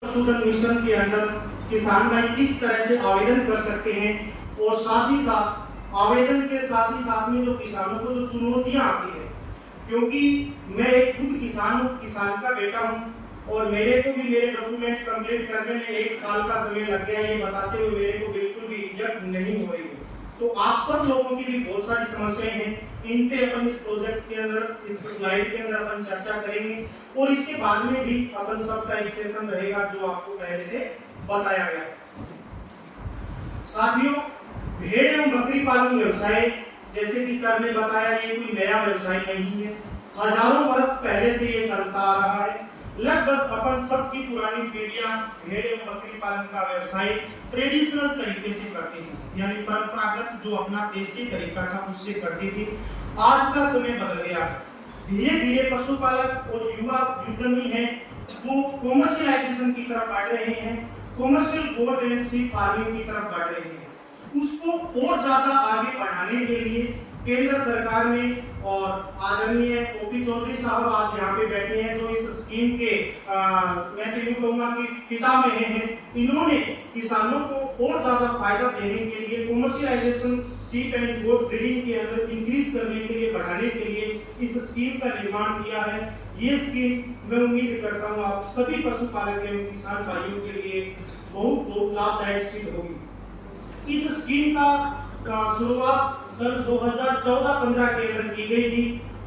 पशुधन मिशन के अंदर किसान भाई किस तरह से आवेदन कर सकते हैं और साथ ही साथ आवेदन के साथ ही साथ में जो किसानों को जो चुनौतियां आती है, क्योंकि मैं एक खुद किसान हूँ, किसान का बेटा हूँ और मेरे को भी मेरे डॉक्यूमेंट कंप्लीट करने में 1 साल का समय लग गया। ये बताते हुए मेरे को बिल्कुल भी इज्जत नहीं हो रही है। तो आप सब लोगों की भी बहुत सारी समस्याएं हैं, इन पे अपन इस प्रोजेक्ट के अंदर, इस स्लाइड के अंदर अपन चर्चा करेंगे और इसके बाद में भी अपन सबका एक सेशन रहेगा जो आपको पहले से बताया गया है। साथियों, भेड़ एवं बकरी पालन व्यवसाय जैसे कि सर ने बताया, ये कोई नया व्यवसाय नहीं है, हजारों वर्ष पहले से ये चलता आ रहा है। लगभग अपन सबकी पुरानी पीढ़ियां भेड़ एवं बकरी पालन का व्यवसाय ट्रेडिशनल तरीके से करती थी, यानी परंपरागत जो अपना देसी तरीका था उससे करती थी। आज का समय बदल गया, धीरे धीरे पशुपालक और युवा उद्यमी हैं वो कॉमर्शियलाइजेशन की तरफ बढ़ रहे हैं, commercial goat and sheep farming की तरफ बढ़ रहे हैं। उसको और ज्यादा आगे बढ़ाने के लिए केंद्र सरकार ने और आदरणीय ओपी चौधरी साहब आज यहाँ पे बैठे हैं जो इस स्कीम के मैं तो यूं कहूंगा कि पितामह हैं। इन्होंने किसानों को और ज्यादा फायदा देने के लिए commercialization sheep and goat breeding के अंदर इंक्रीज करने के लिए, बढ़ाने के लिए इस स्कीम का निर्माण किया है। ये स्कीम मैं उम्मीद करता हूँ आप सभी पशुपालक एवं किसान भाइयों के लिए बहुत लाभदायक सिद्ध होगी। इस स्कीम का शुरुआत सन 2014-15 के अंदर की गई थी।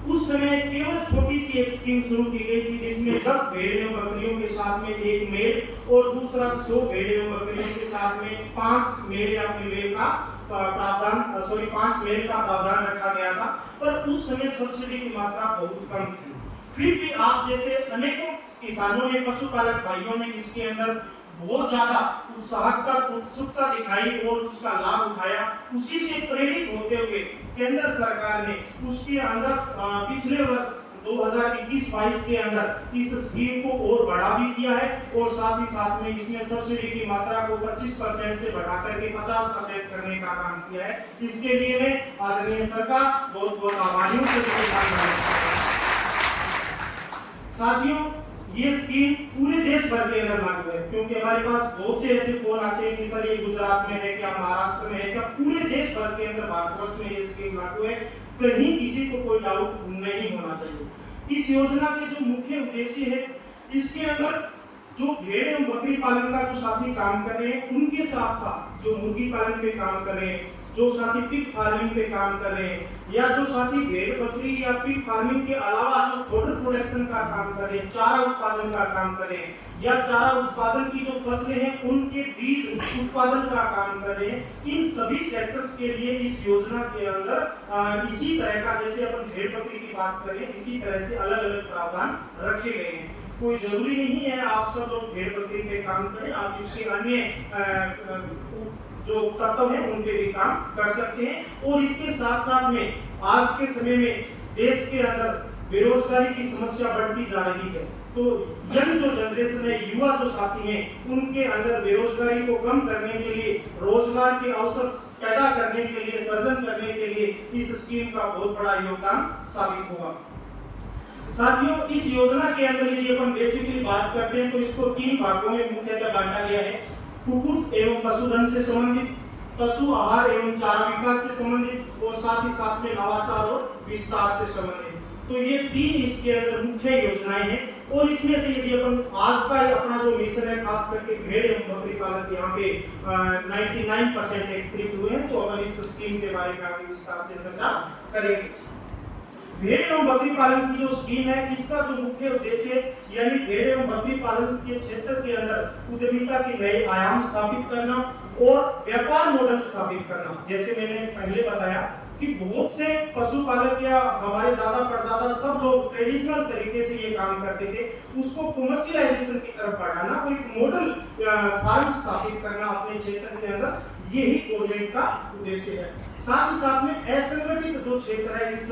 उस समय केवल छोटी सी एक स्कीम शुरू की गई थी जिसमें 10 भेड़ एवं बकरियों के साथ में एक मेल और दूसरा 100 भेड़ एवं बकरियों के साथ में 5 मेल या फीमेल का प्रावधान 5 मेल का प्रावधान रखा गया था। पर उस समय सब्सिडी की मात्रा बहुत कम थी। फिर भी आप जैसे अनेकों किसानों ने, पशुपालक भाइयों ने इसके अंदर बहुत ज्यादा उत्सुकता दिखाई और उसका लाभ उठाया। उसी से प्रेरित होते हुए केंद्र सरकार ने उसके अंदर पिछले वर्ष 2021-22 के अंदर इस स्कीम को और बढ़ा भी किया है और साथ ही साथ में इसमें सब्सिडी की मात्रा को 25% से बढ़ाकर के 50% करने का काम किया है। इसके लिए मैं आदरणीय सरकार बहुत आभारी हूँ। साथियों, ये स्कीम पूरे देश भर के अंदर लागू है, क्योंकि हमारे पास बहुत से ऐसे फोन आते हैं कि सर ये गुजरात में है क्या, महाराष्ट्र में है क्या। पूरे देश भर के अंदर भारतवर्ष में ये स्कीम लागू है, कहीं किसी को कोई डाउट नहीं होना चाहिए। इस योजना के जो मुख्य उद्देश्य है, इसके अंदर जो भेड़ एवं बकरी पालन का जो साथी काम कर रहे हैं उनके साथ साथ जो मुर्गी पालन पे काम कर रहे हैं, जो साथी पिग फार्मिंग पे काम कर रहे हैं, या जो साथी भेड़ बकरी या पिग फार्मिंग के अलावा जो फोडर प्रोडक्शन का काम कर रहे हैं, चारा उत्पादन का काम कर रहे हैं, या चारा उत्पादन की जो फसलें हैं उनके बीज उत्पादन का काम कर रहे हैं, इन सभी सेक्टर्स के लिए इस योजना के अंदर इसी तरह का, जैसे अपन भेड़ बकरी की बात करें, इसी तरह से अलग अलग प्रावधान रखे गए हैं। कोई जरूरी नहीं है आप सब लोग भेड़ बकरी पे काम करें, आप इसके अन्य जो तत्व हैं उन पे भी काम कर सकते हैं। और इसके साथ साथ में आज के समय में देश के अंदर बेरोजगारी की समस्या बढ़ती जा रही है, तो यंग जो जनरेशन है, युवा जो साथी हैं, उनके अंदर बेरोजगारी को कम करने के लिए, रोजगार के अवसर पैदा करने के लिए, सृजन करने के लिए इस स्कीम का बहुत बड़ा योगदान साबित होगा। साथियों, इस योजना के अंदर यदि अपन बेसिकली बात करते हैं तो इसको 3 भागों में मुख्यतः बांटा गया है। कुक्कुट एवं पशुधन से संबंधित, पशु आहार एवं चारा विकास से संबंधित और साथ ही साथ में नवाचार और विस्तार से संबंधित। तो ये 3 इसके अंदर मुख्य योजनाएं हैं। और इसमें से यदि अपन आज का अपना जो मिशन है, खास करके भेड़ एवं बकरी पालन यहाँ पे 99% एकत्रित हुए हैं, तो अपन इस स्कीम के बारे में आगे विस्तार से चर्चा करेंगे। भेड़ एवं बकरी पालन की जो स्कीम है, इसका जो मुख्य उद्देश्य है, यानी भेड़ एवं बकरी पालन के क्षेत्र के अंदर उद्यमिता के नए आयाम स्थापित करना और व्यापार मॉडल स्थापित करना। जैसे मैंने पहले बताया कि बहुत से पशुपालक या हमारे दादा परदादा सब लोग ट्रेडिशनल तरीके से ये काम करते थे, उसको कॉमर्शियलाइजेशन की तरफ बढ़ाना और एक मॉडल फार्म स्थापित करना अपने क्षेत्र के अंदर, यही गवर्नमेंट का उद्देश्य है। साथ ही साथ में असंगठित जो क्षेत्र है इस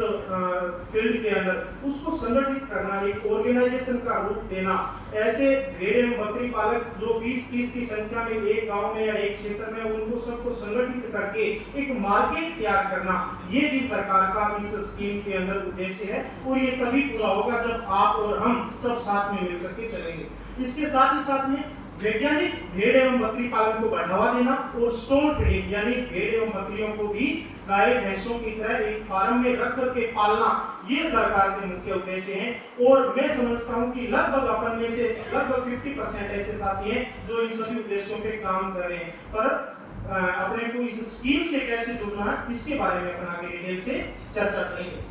फील्ड के अंदर, उसको संगठित करना, एक ऑर्गेनाइजेशन का रूप देना। ऐसे भेड़ एवं बकरी पालक जो 20-30 की संख्या में एक गांव में या एक क्षेत्र में, उनको सबको संगठित करके एक मार्केट तैयार करना, ये भी सरकार का इस स्कीम के अंदर उद्देश्य है। और ये तभी पूरा होगा जब आप और हम सब साथ में मिलकर के चलेंगे। इसके साथ ही साथ में वैज्ञानिक भेड़ एवं बकरी पालन को बढ़ावा देना और स्टोन फीडिंग यानी भेड़ एवं बकरियों को भी गाय भैंसों की तरह एक फार्म में रख करके पालना, ये सरकार के मुख्य उद्देश्य हैं। और मैं समझता हूं कि लगभग अपन में से लगभग 50% ऐसे साथी हैं जो इन सभी उद्देश्यों पे काम कर रहे हैं। पर अपने को इस स्कीम से कैसे जुड़ना है इसके बारे में अपन आगे डिटेल से चर्चा करेंगे।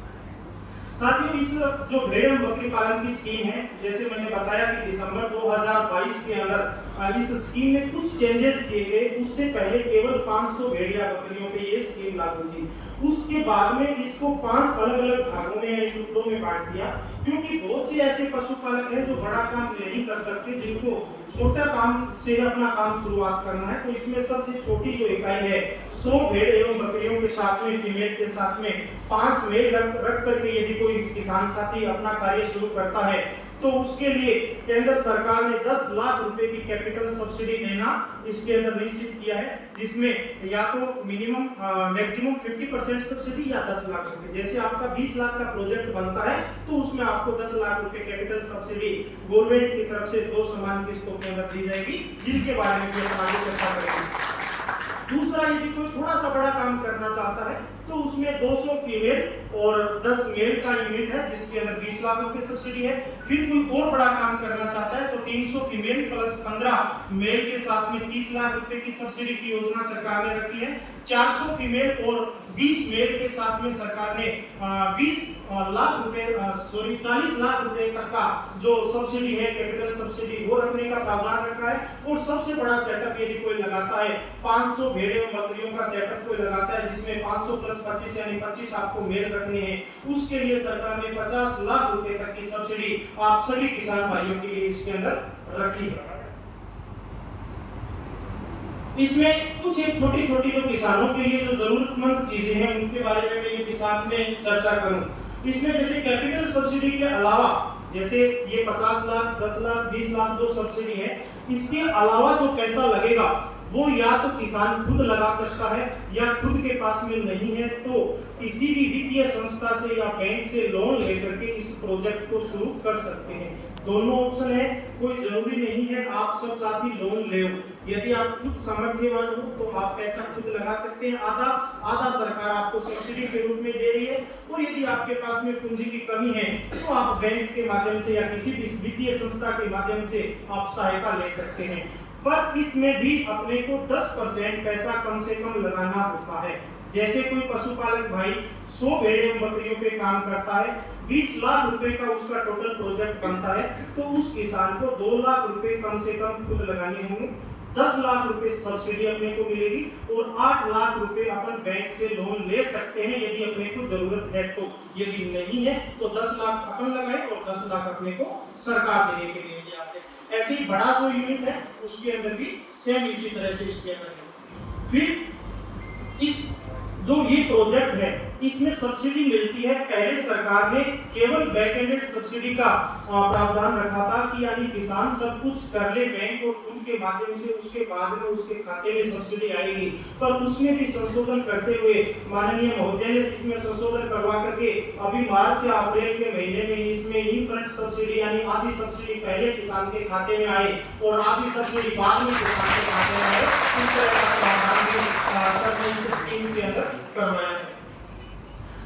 साथियों, इस जो भेड़ एवं बकरी पालन की स्कीम है, जैसे मैंने बताया कि दिसंबर 2022 के अंदर इस स्कीम में कुछ चेंजेस किए गए। उससे पहले केवल 500 भेड़िया बकरियों पे ये स्कीम लागू थी। उसके बाद में इसको 5 अलग-अलग भागों में टुकड़ों में बांट दिया, क्योंकि बहुत से ऐसे पशुपालक हैं जो बड़ा काम नहीं कर सकते, जिनको छोटा काम से अपना काम शुरुआत करना है। तो इसमें सबसे छोटी जो इकाई है 100 भेड़ एवं बकरियों के साथ में, फीमेल के साथ में 5 मेल रख करके यदि कोई किसान साथी अपना कार्य शुरू करता है तो उसके लिए केंद्र सरकार ने 10 लाख रुपए की कैपिटल सब्सिडी देना इसके अंदर निश्चित किया है, जिसमें या तो मैक्सिमम 50% सब्सिडी या 10 लाख रुपए। जैसे आपका 20 लाख का प्रोजेक्ट बनता है तो उसमें आपको 10 लाख रुपए कैपिटल सब्सिडी गवर्नमेंट की तरफ से 2 समान किस्तों के अंदर दी जाएगी, जिनके बारे में फिर आगे चर्चा करेंगे। दूसरा, यदि कोई थोड़ा सा बड़ा काम करना चाहता है तो उसमें 200 फीमेल और 10 मेल का यूनिट है, जिसके अंदर 20 लाख रुपए सब्सिडी है। फिर कोई और बड़ा काम करना चाहता है तो 300 फीमेल प्लस 15 मेल के साथ में 30 लाख रुपए की सब्सिडी की योजना सरकार ने रखी है। 400 फीमेल और 20 मेल के साथ में सरकार ने 40 लाख रुपए तक का जो सब्सिडी है, कैपिटल सब्सिडी, वो रखने का प्रावधान रखा है। और सबसे बड़ा सेटअप यदि कोई लगाता है, 500 भेड़ एवं बकरियों का सेटअप कोई लगाता है, जिसमें 500 प्लस 25 यानी 25 आपको मेल रखने हैं, उसके लिए सरकार ने 50 लाख रुपए तक की सब्सिडी आप सभी किसान भाइयों के लिए इसके अंदर रखी है। इसमें कुछ एक छोटी-छोटी जो किसानों के लिए जो जरूरतमंद चीजें हैं उनके बारे में मैं इनके साथ में चर्चा करूं। इसमें जैसे कैपिटल सब्सिडी के अलावा, जैसे ये 50 लाख, 10 लाख, 20 लाख जो सब्सिडी है, इसके अलावा जो पैसा लगेगा वो या तो किसान खुद लगा सकता है या खुद के पास में नहीं है तो किसी भी वित्तीय संस्था से या बैंक से लोन लेकर के इस प्रोजेक्ट को शुरू कर सकते हैं। दोनों ऑप्शन है, कोई जरूरी नहीं है आप सब साथी लोन ले। यदि आप खुद सामर्थ्यवान हो तो आप पैसा खुद लगा सकते हैं, आधा सरकार आपको सब्सिडी के रूप में दे रही है। और यदि आपके पास में पूंजी की कमी है तो आप बैंक के माध्यम से या किसी भी वित्तीय संस्था के माध्यम से आप सहायता ले सकते हैं। पर इसमें भी अपने को 10% पैसा कम से कम लगाना होता है। जैसे कोई पशुपालक भाई 100 भेड़ एवं बकरियों पे काम करता है, 20 लाख रुपए का उसका टोटल प्रोजेक्ट बनता है, तो उस किसान को 2 लाख रुपए कम से कम खुद लगाने होंगे, 10 लाख रुपए सब्सिडी अपने को मिलेगी और 8 लाख रुपए अपन बैंक से लोन ले सकते हैं यदि अपने को जरूरत है तो। यदि नहीं है तो 10 लाख अपन लगाए और 10 लाख अपने को सरकार देने के लिए आते हैं। ऐसे ही बड़ा जो यूनिट है उसके अंदर भी सेम इसी तरह से इसके अंदर है। फिर इस जो ये प्रोजेक्ट है इसमें सब्सिडी मिलती है। पहले सरकार ने केवल बैक एंडेड सब्सिडी का प्रावधान रखा था कि यानी किसान सब कुछ कर ले बैंक और उनके माध्यम से उसके बाद में उसके खाते में सब्सिडी आएगी। पर उसमें भी संशोधन करते हुए माननीय महोदय ने इसमें संशोधन करवा करके अभी मार्च या अप्रैल के महीने में इसमें इन फ्रंट सब्सिडी यानी आधी सब्सिडी पहले किसान के खाते में आए और आधी सब्सिडी बाद में किसान के खाते में आए। इस तरह का प्रावधान भी स्कीम के अंदर करवाया है।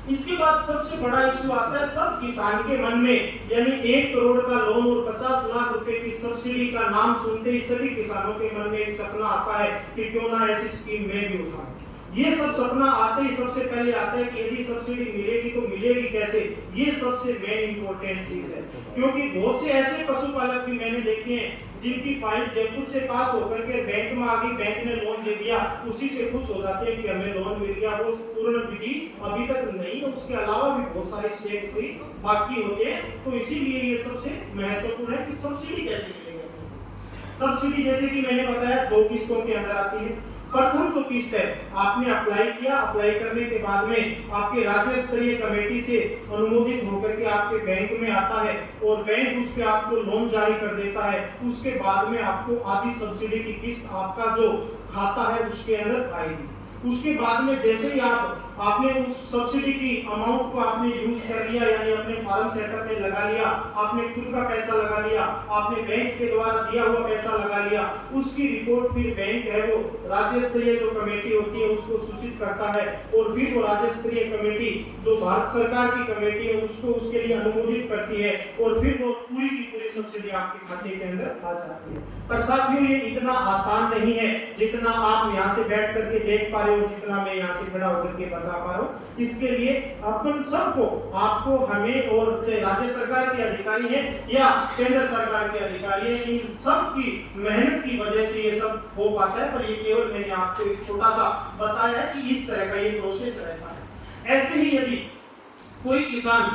इसके बाद सबसे बड़ा इशू आता है सब किसान के मन में, यानी 1 करोड़ का लोन और 50 लाख रुपए की सब्सिडी का नाम सुनते ही सभी किसानों के मन में एक सपना आता है कि क्यों ना ऐसी स्कीम में भी उठा। ये सब सपना आते ही सबसे पहले आता है कि यदि सब्सिडी मिलेगी तो मिलेगी कैसे, ये सबसे मेन इंपॉर्टेंट चीज है। क्योंकि बहुत से ऐसे पशुपालक भी मैंने देखे हैं जिनकी फाइल जयपुर से पास होकर के बैंक में आ गई, बैंक ने लोन दे दिया, उसी से खुश हो जाते हैं कि हमें लोन मिल गया। वो पूर्ण विधि अभी तक नहीं है, उसके अलावा भी बहुत सारे स्टेप भी बाकी होते हैं। तो इसीलिए ये सबसे महत्वपूर्ण है कि सब्सिडी कैसे मिलेगी। सब्सिडी जैसे कि मैंने बताया 2 किस्तों के अंदर आती है। प्रथम जो किस्त है आपने अप्लाई किया, अप्लाई करने के बाद में आपके राज्य स्तरीय कमेटी से अनुमोदित होकर के आपके बैंक में आता है और बैंक उस पे आपको लोन जारी कर देता है। उसके बाद में आपको आधी सब्सिडी की किस्त आपका जो खाता है उसके अंदर आएगी। उसके बाद में जैसे ही आप आपने उस सब्सिडी की अमाउंट को आपने यूज कर लिया, यानी अपने फार्म सेटअप में लगा लिया, आपने खुद का पैसा लगा लिया, आपने बैंक के द्वारा दिया हुआ पैसा लगा लिया, उसकी रिपोर्ट फिर बैंक है वो राज्य स्तरीय जो कमेटी होती है उसको सूचित करता है, और फिर वो राज्य स्तरीय कमेटी जो भारत सरकार की कमेटी है उसको उसके लिए अनुमोदित करती है, और फिर वो पूरी की पूरी सब्सिडी आपके खाते के अंदर आ जाती है। पर साथियों ये इतना आसान नहीं है जितना आप यहाँ से बैठ करके देख पा रहे हो, जितना मैं यहाँ से खड़ा होकर के बता पा रहा हूँ। इसके लिए अपन सबको, आपको, हमें, और चाहे राज्य सरकार के अधिकारी हैं या केंद्र सरकार के अधिकारी हैं, इन सब की मेहनत की वजह से ये सब हो पाता है। पर ये केवल मैंने आपको एक छोटा सा बताया है कि इस तरह का ये प्रोसेस रहता है। ऐसे ही यदि कोई किसान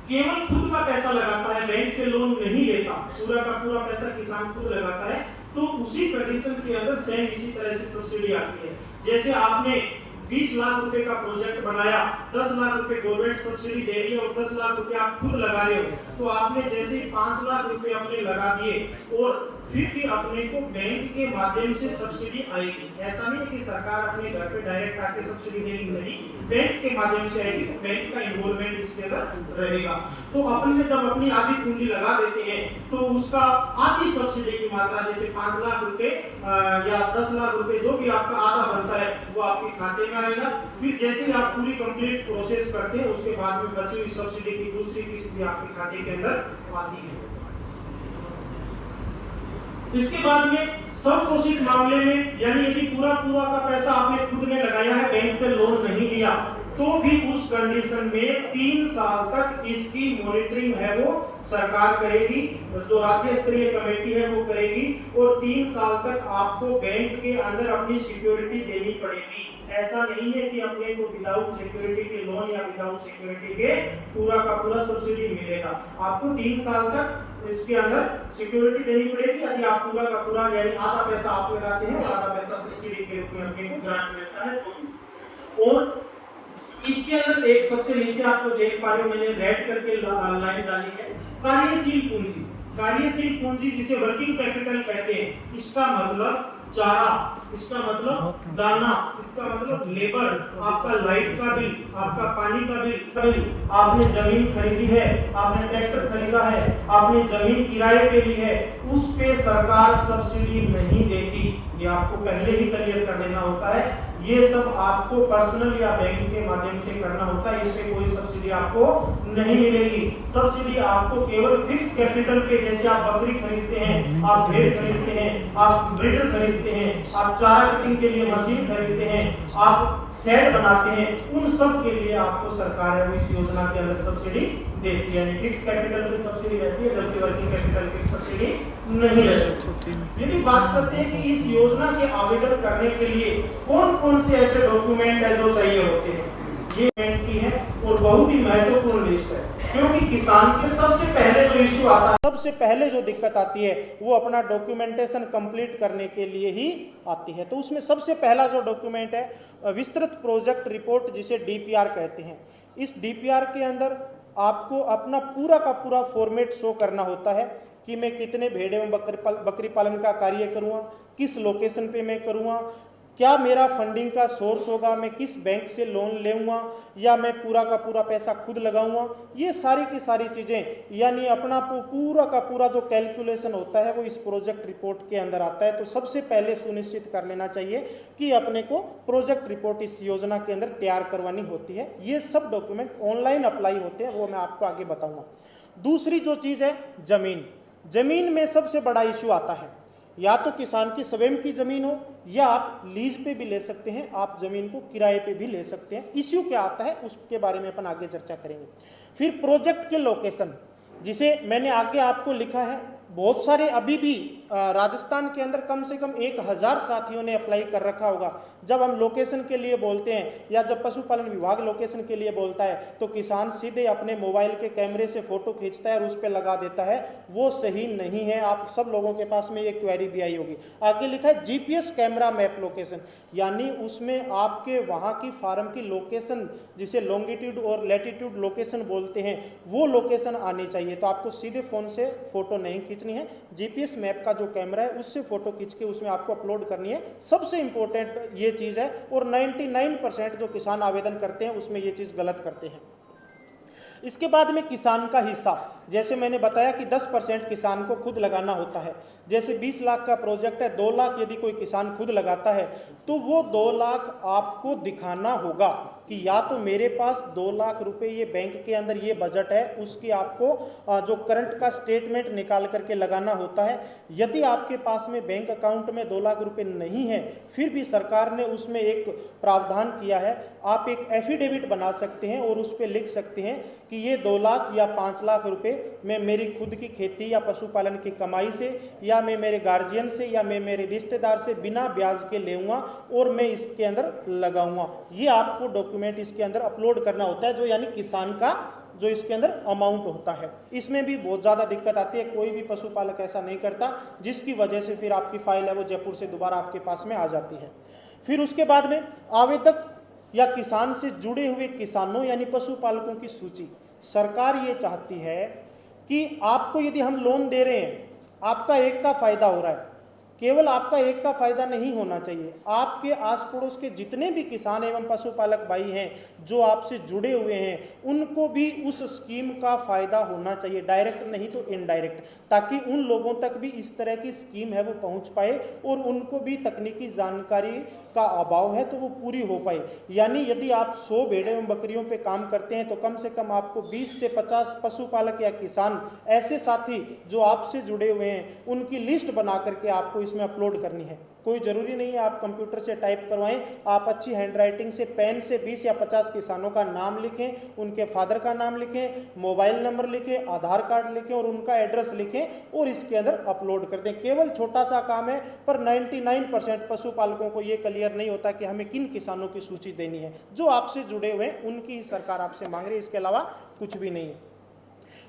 केवल खुद का पैसा लगाता है, बैंक से लोन नहीं लेता, पूरा का पूरा पैसा किसान खुद लगाता है, तो उसी कंडीशन के अंदर सेम इसी तरह से सब्सिडी आती है। जैसे आपने 20 लाख रुपए का प्रोजेक्ट बनाया, 10 लाख रुपए गवर्नमेंट सब्सिडी दे रही है और 10 लाख रुपए आप खुद लगा रहे हो, तो आपने जैसे 5 लाख रुपए अपने लगा दिए और फिर भी अपने को बैंक के माध्यम से सब्सिडी आएगी। ऐसा नहीं है कि सरकार अपने घर पे डायरेक्ट आके सब्सिडी देगी, नहीं, बैंक के माध्यम से आएगी, तो बैंक का इन्वॉल्वमेंट इसके अंदर रहेगा। तो अपन ने जब अपनी आधी पूंजी लगा देते हैं तो उसका आधी सब्सिडी की मात्रा, जैसे 5 लाख रुपए या 10 लाख रुपए जो भी आपका आधा बनता है वो आपके खाते में आएगा। फिर जैसे आप पूरी कंप्लीट प्रोसेस करते हैं उसके बाद में बची हुई सब्सिडी की दूसरी किस्त भी आपके खाते के अंदर आती है। इसके बाद में सब घोषित मामले में, यानी यदि पूरा का पैसा आपने खुद ने लगाया है, बैंक से लोन नहीं लिया, तो भी उस कंडीशन में 3 साल तक इसकी मॉनिटरिंग है वो सरकार करेगी, जो राज्य स्तरीय कमेटी है वो करेगी, और 3 साल तक आपको बैंक के अंदर अपनी सिक्योरिटी देनी पड़ेगी। ऐसा नहीं है कि अपने को विदाउट सिक्योरिटी के लोन या विदाउट सिक्योरिटी के पूरा का पूरा सब्सिडी मिलेगा। आपको 3 साल तक इसके अंदर सिक्योरिटी देनी पड़ेगी। यदि आप पूरा का पूरा, यानी आधा पैसा आप लगाते हैं और आधा पैसा सब्सिडी के रूप में अपने को ग्रांट मिलता है, तो। और इसके अंदर एक सबसे नीचे आप जो देख पा रहे हो, मैंने रेड करके लाइन डाली है, कार्यशील पूंजी। कार्यशील पूंजी जिसे वर्किंग कैपिटल कहते हैं, इसका मतलब चारा, इसका मतलब दाना, इसका मतलब लेबर, आपका लाइट का बिल, आपका पानी का बिल, आपने जमीन खरीदी है, आपने ट्रैक्टर खरीदा है, आपने जमीन किराए पे ली है, उस पे सरकार सब्सिडी नहीं देती। ये आपको पहले ही क्लियर कर देना होता है। ये सब आपको पर्सनल या बैंक के माध्यम से करना होता है, इससे कोई सब्सिडी आपको नहीं मिलेगी। सब्सिडी आपको केवल फिक्स कैपिटल पे, जैसे आप बकरी खरीदते हैं, आप भेड़ खरीदते हैं, आप ब्रीडर खरीदते हैं, आप चारा कटिंग के लिए मशीन खरीदते हैं, आप शेड बनाते हैं, उन सब के लिए आपको सरकार है वो इस योजना के अंदर सब्सिडी देती है। यानी फिक्स कैपिटल पे सब्सिडी रहती है, जबकि वर्किंग कैपिटल पे सब्सिडी नहीं रहती। यदि बात करते हैं कि इस योजना के आवेदन करने के लिए कौन कौन से ऐसे डॉक्यूमेंट है जो चाहिए होते हैं, ये डॉक्यूमेंट की है और बहुत ही महत्वपूर्ण लिस्ट है, क्योंकि किसान के सबसे पहले जो इश्यू आता है, सबसे पहले जो दिक्कत आती है वो अपना डॉक्यूमेंटेशन कंप्लीट करने के लिए ही आती है। तो उसमें सबसे पहला जो डॉक्यूमेंट है विस्तृत प्रोजेक्ट रिपोर्ट, जिसे डीपीआर कहते हैं। इस डीपीआर के अंदर आपको अपना पूरा का पूरा फॉर्मेट शो करना होता है कि मैं कितने भेड़ एवं बकरी पालन का कार्य करूँगा, किस लोकेशन पे मैं करूँगा, क्या मेरा फंडिंग का सोर्स होगा, मैं किस बैंक से लोन लेऊँगा या मैं पूरा का पूरा पैसा खुद लगाऊंगा। ये सारी की सारी चीज़ें, यानी अपना पूरा का पूरा जो कैलकुलेशन होता है वो इस प्रोजेक्ट रिपोर्ट के अंदर आता है। तो सबसे पहले सुनिश्चित कर लेना चाहिए कि अपने को प्रोजेक्ट रिपोर्ट इस योजना के अंदर तैयार करवानी होती है। ये सब डॉक्यूमेंट ऑनलाइन अप्लाई होते हैं, वो मैं आपको आगे बताऊँगा। दूसरी जो चीज़ है ज़मीन में सबसे बड़ा इशू आता है, या तो किसान की स्वयं की ज़मीन हो या आप लीज पे भी ले सकते हैं, आप ज़मीन को किराए पे भी ले सकते हैं। इश्यू क्या आता है उसके बारे में अपन आगे चर्चा करेंगे। फिर प्रोजेक्ट के लोकेशन, जिसे मैंने आगे आपको लिखा है, बहुत सारे अभी भी राजस्थान के अंदर कम से कम 1000 साथियों ने अप्लाई कर रखा होगा। जब हम लोकेशन के लिए बोलते हैं या जब पशुपालन विभाग लोकेशन के लिए बोलता है तो किसान सीधे अपने मोबाइल के कैमरे से फ़ोटो खींचता है और उस पर लगा देता है, वो सही नहीं है। आप सब लोगों के पास में ये क्वेरी भी आई होगी। आगे लिखा है जीपीएस कैमरा मैप लोकेशन, यानी उसमें आपके वहाँ की फार्म की लोकेशन, जिसे लॉन्गिट्यूड और लैटिट्यूड लोकेशन बोलते हैं, वो लोकेशन आनी चाहिए। तो आपको सीधे फ़ोन से फ़ोटो नहीं खींचना खींचनी है, जीपीएस मैप का जो कैमरा है उससे फ़ोटो खींच के उसमें आपको अपलोड करनी है। सबसे इम्पोर्टेंट ये चीज़ है, और 99% जो किसान आवेदन करते हैं उसमें ये चीज़ गलत करते हैं। इसके बाद में किसान का हिस्सा, जैसे मैंने बताया कि 10% किसान को खुद लगाना होता है। जैसे 20 लाख का प्रोजेक्ट है, 2 लाख यदि कोई किसान खुद लगाता है तो वो 2 लाख आपको दिखाना होगा कि या तो मेरे पास 2 लाख रुपए ये बैंक के अंदर ये बजट है, उसकी आपको जो करंट का स्टेटमेंट निकाल करके लगाना होता है। यदि आपके पास में बैंक अकाउंट में 2 लाख रुपए नहीं है, फिर भी सरकार ने उसमें एक प्रावधान किया है, आप एक एफिडेविट बना सकते हैं और उस पर लिख सकते हैं कि ये 2 लाख या 5 लाख रुपए मैं मेरी खुद की खेती या पशुपालन की कमाई से, या मैं मेरे गार्जियन से, या मैं मेरे रिश्तेदार से बिना ब्याज के लेऊंगा और मैं इसके अंदर लगाऊंगा। ये आपको डॉक्यूमेंट इसके अंदर अपलोड करना होता है, जो यानी किसान का जो इसके अंदर अमाउंट होता है। इसमें भी बहुत ज़्यादा दिक्कत आती है, कोई भी पशुपालक ऐसा नहीं करता, जिसकी वजह से फिर आपकी फाइल है वो जयपुर से दोबारा आपके पास में आ जाती है। फिर उसके बाद में आवेदक या किसान से जुड़े हुए किसानों यानी पशुपालकों की सूची। सरकार ये चाहती है कि आपको यदि हम लोन दे रहे हैं, आपका एक का फायदा हो रहा है, केवल आपका एक का फायदा नहीं होना चाहिए, आपके आस पड़ोस के जितने भी किसान एवं पशुपालक भाई हैं जो आपसे जुड़े हुए हैं, उनको भी उस स्कीम का फायदा होना चाहिए, डायरेक्ट नहीं तो इनडायरेक्ट, ताकि उन लोगों तक भी इस तरह की स्कीम है वो पहुंच पाए और उनको भी तकनीकी जानकारी का अभाव है तो वो पूरी हो पाए। यानी यदि आप 100 भेड़ एवं बकरियों पे काम करते हैं तो कम से कम आपको 20 से 50 पशुपालक या किसान ऐसे साथी जो आपसे जुड़े हुए हैं उनकी लिस्ट बना करके आपको इसमें अपलोड करनी है। कोई ज़रूरी नहीं है आप कंप्यूटर से टाइप करवाएं, आप अच्छी हैंडराइटिंग से पेन से 20 या 50 किसानों का नाम लिखें, उनके फादर का नाम लिखें, मोबाइल नंबर लिखें, आधार कार्ड लिखें और उनका एड्रेस लिखें और इसके अंदर अपलोड कर दें। केवल छोटा सा काम है, पर 99% पशुपालकों को ये क्लियर नहीं होता कि हमें किन किसानों की सूची देनी है। जो आपसे जुड़े हुए हैं उनकी ही सरकार आपसे मांग रही है, इसके अलावा कुछ भी नहीं है।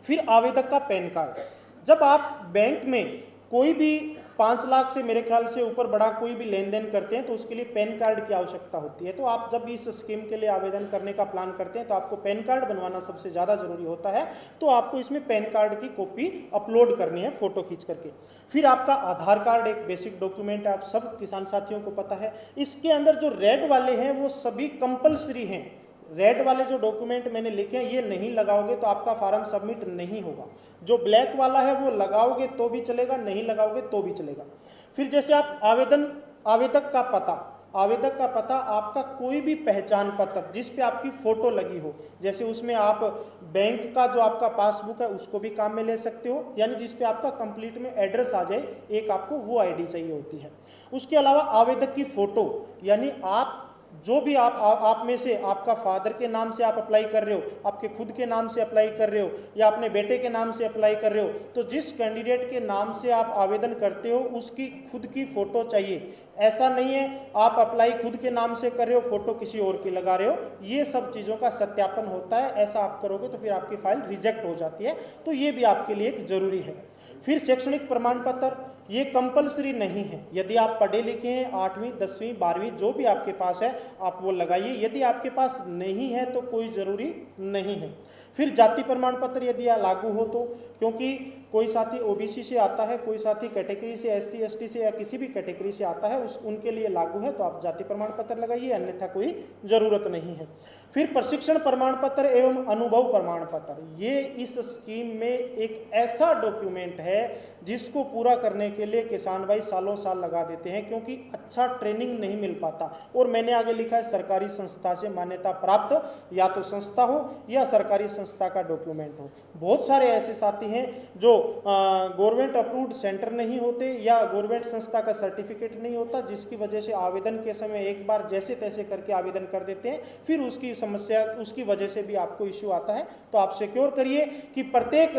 फिर आवेदक का पैन कार्ड। जब आप बैंक में कोई भी 5 लाख से मेरे ख्याल से ऊपर बड़ा कोई भी लेन देन करते हैं तो उसके लिए पैन कार्ड की आवश्यकता होती है। तो आप जब इस स्कीम के लिए आवेदन करने का प्लान करते हैं तो आपको पैन कार्ड बनवाना सबसे ज़्यादा जरूरी होता है। तो आपको इसमें पैन कार्ड की कॉपी अपलोड करनी है फ़ोटो खींच करके। फिर आपका आधार कार्ड एक बेसिक डॉक्यूमेंट है, आप सब किसान साथियों को पता है। इसके अंदर जो रेड वाले हैं वो सभी कंपल्सरी हैं। रेड वाले जो डॉक्यूमेंट मैंने लिखे हैं ये नहीं लगाओगे तो आपका फार्म सबमिट नहीं होगा। जो ब्लैक वाला है वो लगाओगे तो भी चलेगा, नहीं लगाओगे तो भी चलेगा। फिर जैसे आप आवेदक का पता आपका कोई भी पहचान पत्र जिस पे आपकी फ़ोटो लगी हो, जैसे उसमें आप बैंक का जो आपका पासबुक है उसको भी काम में ले सकते हो, यानी जिस पे आपका कंप्लीट में एड्रेस आ जाए, एक आपको वो आईडी चाहिए होती है। उसके अलावा आवेदक की फ़ोटो, यानी आप जो भी आप में से आपका फादर के नाम से आप अप्लाई कर रहे हो, आपके खुद के नाम से अप्लाई कर रहे हो या अपने बेटे के नाम से अप्लाई कर रहे हो, तो जिस कैंडिडेट के नाम से आप आवेदन करते हो उसकी खुद की फ़ोटो चाहिए। ऐसा नहीं है आप अप्लाई खुद के नाम से कर रहे हो, फ़ोटो किसी और की लगा रहे हो। ये सब चीज़ों का सत्यापन होता है, ऐसा आप करोगे तो फिर आपकी फाइल रिजेक्ट हो जाती है। तो ये भी आपके लिए एक ज़रूरी है। फिर शैक्षणिक प्रमाण पत्र, ये कंपलसरी नहीं है। यदि आप पढ़े लिखे हैं, 8वीं 10वीं 12वीं जो भी आपके पास है आप वो लगाइए। यदि आपके पास नहीं है तो कोई ज़रूरी नहीं है। फिर जाति प्रमाण पत्र यदि लागू हो तो, क्योंकि कोई साथी ओबीसी से आता है, कोई साथी कैटेगरी से SC ST से या किसी भी कैटेगरी से आता है, उनके लिए लागू है तो आप जाति प्रमाण पत्र लगाइए, अन्यथा कोई ज़रूरत नहीं है। फिर प्रशिक्षण प्रमाण पत्र एवं अनुभव प्रमाण पत्र, ये इस स्कीम में एक ऐसा डॉक्यूमेंट है जिसको पूरा करने के लिए किसान भाई सालों साल लगा देते हैं, क्योंकि अच्छा ट्रेनिंग नहीं मिल पाता। और मैंने आगे लिखा है सरकारी संस्था से मान्यता प्राप्त, या तो संस्था हो या सरकारी संस्था का डॉक्यूमेंट हो। बहुत सारे ऐसे साथी हैं जो गवर्नमेंट अप्रूव्ड सेंटर नहीं होते या गवर्नमेंट संस्था का सर्टिफिकेट नहीं होता, जिसकी वजह से आवेदन के समय एक बार जैसे तैसे करके आवेदन कर देते हैं, फिर उसकी समस्या उसकी वजह से भी आपको इश्यू आता है। तो आप सिक्योर करिए कि प्रत्येक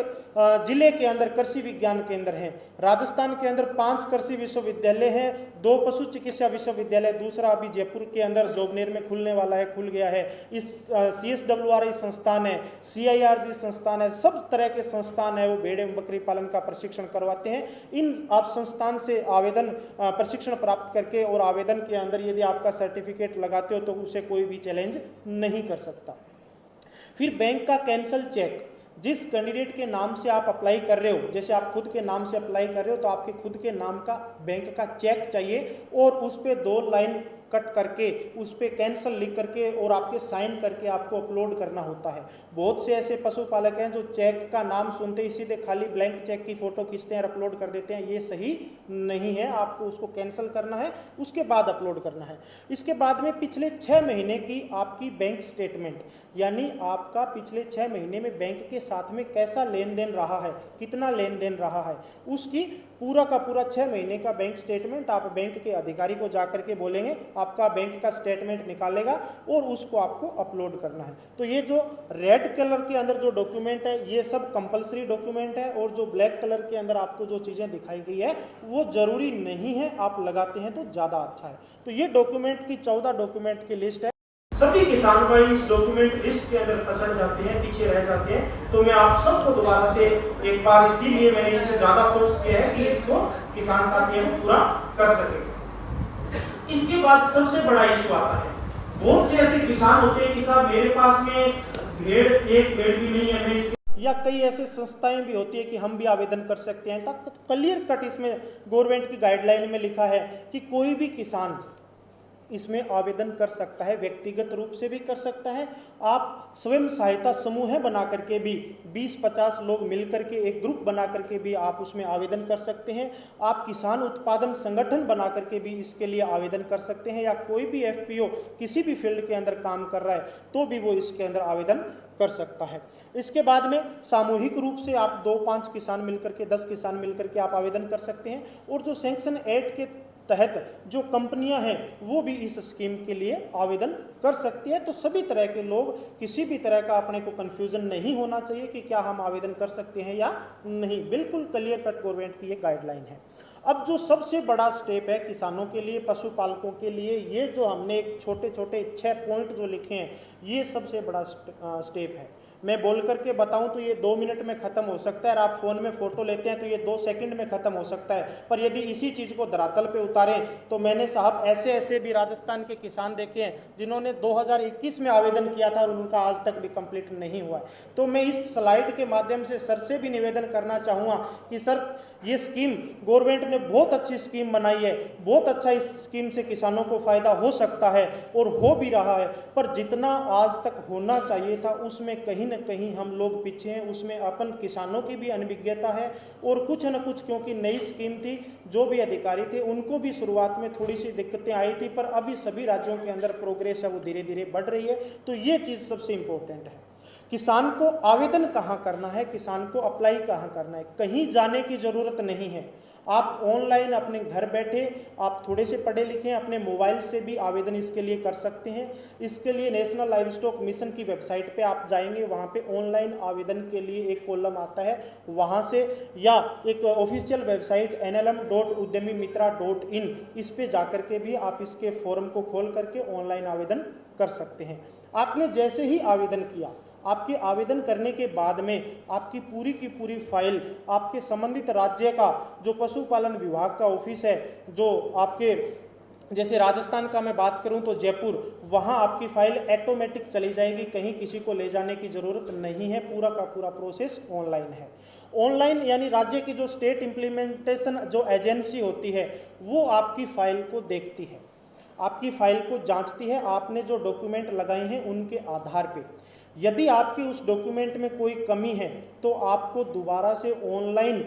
जिले के अंदर कृषि विज्ञान केंद्र हैं। राजस्थान के अंदर 5 कृषि विश्वविद्यालय हैं, 2 पशु चिकित्सा विश्वविद्यालय, दूसरा अभी जयपुर के अंदर जोबनेर में खुलने वाला है, खुल गया है। इस CSWRI संस्थान है, CIRG संस्थान है, सब तरह के संस्थान है वो भेड़ एवं बकरी पालन का प्रशिक्षण करवाते हैं। इन आप संस्थान से आवेदन प्रशिक्षण प्राप्त करके और आवेदन के अंदर यदि आपका सर्टिफिकेट लगाते हो तो उसे कोई भी चैलेंज नहीं कर सकता। फिर बैंक का कैंसल चेक, जिस कैंडिडेट के नाम से आप अप्लाई कर रहे हो, जैसे आप खुद के नाम से अप्लाई कर रहे हो तो आपके खुद के नाम का बैंक का चेक चाहिए और उस पर 2 लाइन कट करके उस पर कैंसिल लिख करके और आपके साइन करके आपको अपलोड करना होता है। बहुत से ऐसे पशुपालक हैं जो चेक का नाम सुनते ही सीधे खाली ब्लैंक चेक की फोटो खींचते हैं और अपलोड कर देते हैं। ये सही नहीं है, आपको उसको कैंसिल करना है, उसके बाद अपलोड करना है। इसके बाद में पिछले 6 महीने की आपकी बैंक स्टेटमेंट, यानी आपका पिछले 6 महीने में बैंक के साथ में कैसा लेन देन रहा है, कितना लेन देन रहा है, उसकी पूरा का पूरा 6 महीने का बैंक स्टेटमेंट आप बैंक के अधिकारी को जाकर के बोलेंगे, आपका बैंक का स्टेटमेंट निकालेगा और उसको आपको अपलोड करना है। तो ये जो रेड कलर के अंदर जो डॉक्यूमेंट है ये सब कंपलसरी डॉक्यूमेंट है और जो ब्लैक कलर के अंदर आपको जो चीज़ें दिखाई गई है वो जरूरी नहीं है, आप लगाते हैं तो ज़्यादा अच्छा है। तो ये डॉक्यूमेंट की 14 डॉक्यूमेंट की लिस्ट है। सभी किसान भाई इस डॉक्यूमेंट लिस्ट के अंदर पछड़ जाते हैं, पीछे रह जाते हैं। तो मैं आप सबको दोबारा से एक बार, इसीलिए मैंने इसमें ज्यादा फोकस किया है कि इसको किसान साथी हम पूरा कर सके। इसके बाद सबसे बड़ा इशू आता है, बहुत से ऐसे किसान होते हैं कि साहब मेरे पास में एक भेड़ भी नहीं है, मैं इसके, या कई ऐसे संस्थाएं भी होती है कि हम भी आवेदन कर सकते हैं। तक क्लियर कट इसमें गवर्नमेंट की गाइडलाइन में लिखा है कि कोई भी किसान इसमें आवेदन कर सकता है, व्यक्तिगत रूप से भी कर सकता है। आप स्वयं सहायता समूह बना करके भी 20-50 लोग मिलकर के एक ग्रुप बना करके भी आप उसमें आवेदन कर सकते हैं। आप किसान उत्पादन संगठन बना करके भी इसके लिए आवेदन कर सकते हैं, या कोई भी FPO किसी भी फील्ड के अंदर काम कर रहा है तो भी वो इसके अंदर आवेदन कर सकता है। इसके बाद में सामूहिक रूप से आप 2-5 किसान मिलकर के 10 किसान मिलकर के आप आवेदन कर सकते हैं। और जो सैंक्शन एक्ट के तहत जो कंपनियां हैं वो भी इस स्कीम के लिए आवेदन कर सकती है। तो सभी तरह के लोग, किसी भी तरह का अपने को कंफ्यूजन नहीं होना चाहिए कि क्या हम आवेदन कर सकते हैं या नहीं। बिल्कुल क्लियर कट गवर्नमेंट की ये गाइडलाइन है। अब जो सबसे बड़ा स्टेप है किसानों के लिए, पशुपालकों के लिए, ये जो हमने एक छोटे छोटे 6 पॉइंट जो लिखे हैं ये सबसे बड़ा स्टेप है। मैं बोल करके बताऊं तो ये 2 मिनट में खत्म हो सकता है, और आप फोन में फोटो लेते हैं तो ये 2 सेकंड में खत्म हो सकता है। पर यदि इसी चीज को धरातल पे उतारें तो मैंने साहब ऐसे ऐसे भी राजस्थान के किसान देखे हैं जिन्होंने 2021 में आवेदन किया था और उनका आज तक भी कंप्लीट नहीं हुआ है। तो मैं इस स्लाइड के माध्यम से सर से भी निवेदन करना चाहूँगा कि सर ये स्कीम गवर्नमेंट ने बहुत अच्छी स्कीम बनाई है, बहुत अच्छा इस स्कीम से किसानों को फायदा हो सकता है और हो भी रहा है, पर जितना आज तक होना चाहिए था उसमें कहीं न कहीं हम लोग पीछे हैं। उसमें अपन किसानों की भी अनभिज्ञता है और कुछ न कुछ, क्योंकि नई स्कीम थी, जो भी अधिकारी थे उनको भी शुरुआत में थोड़ी सी दिक्कतें आई थी, पर अभी सभी राज्यों के अंदर प्रोग्रेस है वो धीरे धीरे बढ़ रही है। तो ये चीज़ सबसे इम्पोर्टेंट है। किसान को आवेदन कहाँ करना है, किसान को अप्लाई कहाँ करना है, कहीं जाने की ज़रूरत नहीं है। आप ऑनलाइन अपने घर बैठे, आप थोड़े से पढ़े लिखे हैं, अपने मोबाइल से भी आवेदन इसके लिए कर सकते हैं। इसके लिए नेशनल लाइवस्टॉक मिशन की वेबसाइट पे आप जाएंगे, वहाँ पे ऑनलाइन आवेदन के लिए एक कॉलम आता है, वहाँ से, या एक ऑफिशियल वेबसाइट nlm.udyamimitra.in, इस पे जाकर के भी आप इसके फॉर्म को खोल करके ऑनलाइन आवेदन कर सकते हैं। आपने जैसे ही आवेदन किया, आपके आवेदन करने के बाद में आपकी पूरी की पूरी फाइल आपके संबंधित राज्य का जो पशुपालन विभाग का ऑफिस है, जो आपके, जैसे राजस्थान का मैं बात करूं तो जयपुर, वहां आपकी फाइल ऑटोमेटिक चली जाएगी, कहीं किसी को ले जाने की ज़रूरत नहीं है। पूरा का पूरा प्रोसेस ऑनलाइन है। ऑनलाइन यानी राज्य की जो स्टेट इम्प्लीमेंटेशन जो एजेंसी होती है वो आपकी फाइल को देखती है, आपकी फाइल को जांचती है, आपने जो डॉक्यूमेंट लगाए हैं उनके आधार पे। यदि आपकी उस डॉक्यूमेंट में कोई कमी है तो आपको दोबारा से ऑनलाइन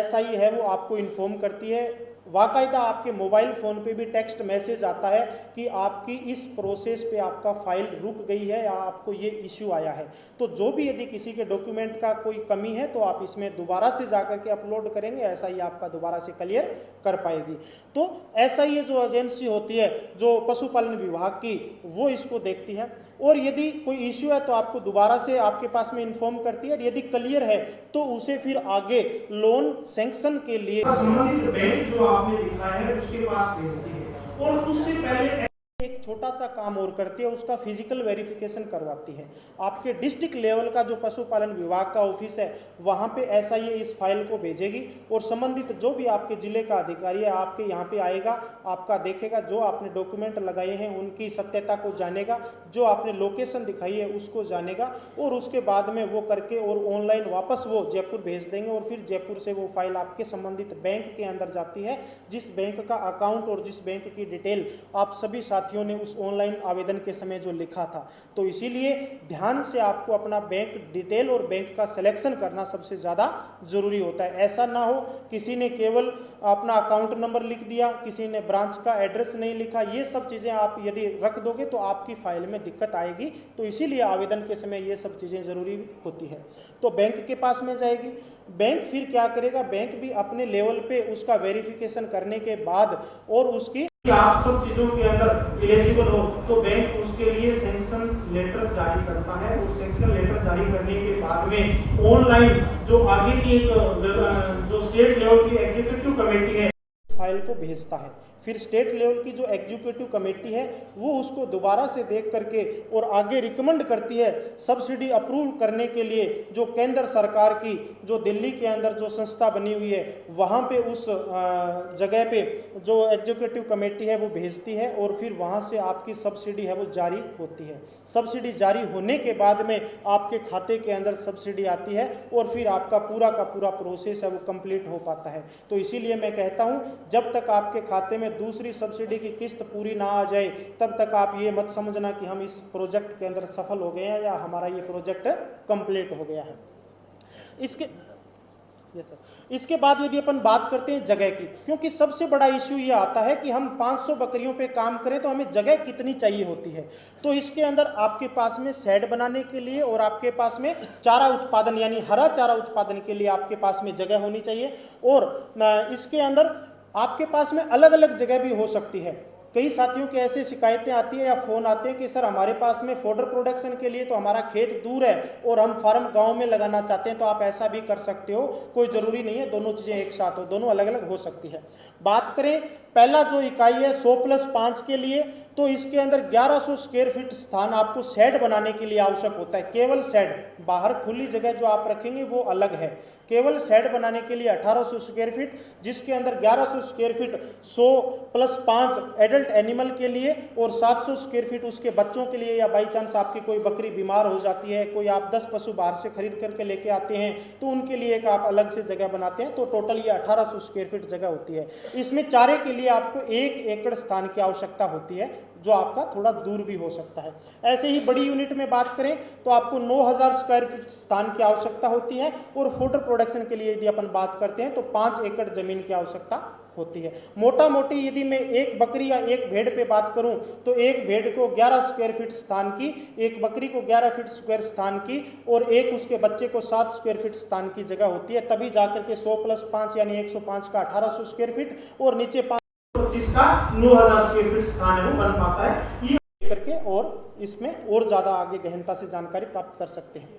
SI है वो आपको इन्फॉर्म करती है। बाकायदा आपके मोबाइल फ़ोन पे भी टेक्स्ट मैसेज आता है कि आपकी इस प्रोसेस पे आपका फाइल रुक गई है या आपको ये इश्यू आया है। तो जो भी यदि किसी के डॉक्यूमेंट का कोई कमी है तो आप इसमें दोबारा से जाकर के अपलोड करेंगे, SI आपका दोबारा से क्लियर कर पाएगी। तो SI जो एजेंसी होती है जो पशुपालन विभाग की, वो इसको देखती है और यदि कोई इश्यू है तो आपको दोबारा से आपके पास में इन्फॉर्म करती है। यदि क्लियर है तो उसे फिर आगे लोन सैंक्शन के लिए संबंधित बैंक जो आपने दिखाया है उसके पास भेजती है। और उससे पहले एक छोटा सा काम और करती है, उसका फिजिकल वेरिफिकेशन करवाती है। आपके डिस्ट्रिक्ट लेवल का जो पशुपालन विभाग का ऑफिस है वहाँ पे SIA इस फाइल को भेजेगी और संबंधित जो भी आपके जिले का अधिकारी है आपके यहाँ पे आएगा, आपका देखेगा, जो आपने डॉक्यूमेंट लगाए हैं उनकी सत्यता को जानेगा, जो आपने लोकेशन दिखाई है उसको जानेगा और उसके बाद में वो करके और ऑनलाइन वापस वो जयपुर भेज देंगे और फिर जयपुर से वो फाइल आपके संबंधित बैंक के अंदर जाती है। जिस बैंक का अकाउंट और जिस बैंक की डिटेल आप सभी साथियों ने उस ऑनलाइन आवेदन के समय जो लिखा था, तो इसीलिए ध्यान से आपको अपना बैंक डिटेल और बैंक का सिलेक्शन करना सबसे ज़्यादा ज़रूरी होता है। ऐसा ना हो किसी ने केवल अपना अकाउंट नंबर लिख दिया, किसी ने ब्रांच का एड्रेस नहीं लिखा, ये सब चीज़ें आप यदि रख दोगे तो आपकी फाइल में दिक्कत आएगी। तो इसीलिए आवेदन के समय ये सब चीज़ें ज़रूरी होती है। तो बैंक के पास में जाएगी, बैंक फिर क्या करेगा, बैंक भी अपने लेवल पे उसका वेरिफिकेशन करने के बाद और उसकी आप सब चीज़ों के अंदर एलिजिबल हो तो बैंक उसके लिए सैंक्शन लेटर जारी करता है और सैंक्शन लेटर जारी करने के बाद में ऑनलाइन जो आगे की एक जो स्टेट लेवल की एग्जीक्यूटिव कमेटी है फाइल को भेजता है। फिर स्टेट लेवल की जो एग्जीक्यूटिव कमेटी है वो उसको दोबारा से देख करके और आगे रिकमेंड करती है सब्सिडी अप्रूव करने के लिए। जो केंद्र सरकार की जो दिल्ली के अंदर जो संस्था बनी हुई है वहाँ पे उस जगह पे जो एग्जीक्यूटिव कमेटी है वो भेजती है और फिर वहाँ से आपकी सब्सिडी है वो जारी होती है। सब्सिडी जारी होने के बाद में आपके खाते के अंदर सब्सिडी आती है और फिर आपका पूरा का पूरा प्रोसेस है वो कंप्लीट हो पाता है। तो इसीलिए मैं कहता हूँ जब तक आपके खाते में दूसरी सब्सिडी की किस्त पूरी ना आ जाए तब तक आप ये मत समझना कि हम इस प्रोजेक्ट के अंदर सफल हो गए हैं या हमारा ये प्रोजेक्ट कंप्लीट हो गया है। इसके बाद यदि अपन बात करते हैं जगह की, क्योंकि सबसे बड़ा इश्यू ये आता है कि हम 500 बकरियों पे काम करें तो हमें जगह कितनी चाहिए होती है। तो इसके अंदर आपके पास में शेड बनाने के लिए और आपके पास में चारा उत्पादन यानी हरा चारा उत्पादन के लिए आपके पास में जगह होनी चाहिए। और इसके अंदर आपके पास में अलग अलग जगह भी हो सकती है। कई साथियों की ऐसी शिकायतें आती है या फ़ोन आते हैं कि सर हमारे पास में फोडर प्रोडक्शन के लिए तो हमारा खेत दूर है और हम फार्म गांव में लगाना चाहते हैं। तो आप ऐसा भी कर सकते हो, कोई ज़रूरी नहीं है दोनों चीज़ें एक साथ हो, दोनों अलग अलग हो सकती है। बात करें पहला जो इकाई है 100+5 के लिए, तो इसके अंदर 1100 स्क्वायर फीट स्थान आपको शेड बनाने के लिए आवश्यक होता है। केवल शेड, बाहर खुली जगह जो आप रखेंगे वो अलग है। केवल शेड बनाने के लिए 1800 स्क्वायर फीट, जिसके अंदर 1100 स्क्वायर फीट 100+5 एडल्ट एनिमल के लिए और 700 स्क्वायर फीट उसके बच्चों के लिए, या बाई चांस आपकी कोई बकरी बीमार हो जाती है, कोई आप 10 पशु बाहर से खरीद करके लेके आते हैं तो उनके लिए एक आप अलग से जगह बनाते हैं। तो टोटल ये 1800 स्क्वायर फीट जगह होती है। इसमें चारे के लिए आपको 1 एकड़ स्थान की आवश्यकता होती है, जो आपका थोड़ा दूर भी हो सकता है। ऐसे ही बड़ी यूनिट में बात करें तो आपको 9000 स्क्वायर फीट स्थान की आवश्यकता होती है। और फूडर प्रोडक्शन के लिए यदि अपन बात करते हैं तो 5 एकड़ जमीन की आवश्यकता होती है। मोटा मोटी यदि मैं एक बकरी या एक भेड़ पे बात करूं तो एक भेड़ को 11 स्क्वायर फीट स्थान की, एक बकरी को 11 फीट स्क्वायर स्थान की और एक उसके बच्चे को 7 स्क्वायर फीट स्थान की जगह होती है। तभी जाकर के 100+5 यानी 105 का 1800 स्क्वायर फीट और नीचे 25 का 9000 स्क्वायर फीट स्थान है वो बन पाता है। ये करके और इसमें और ज़्यादा आगे गहनता से जानकारी प्राप्त कर सकते हैं।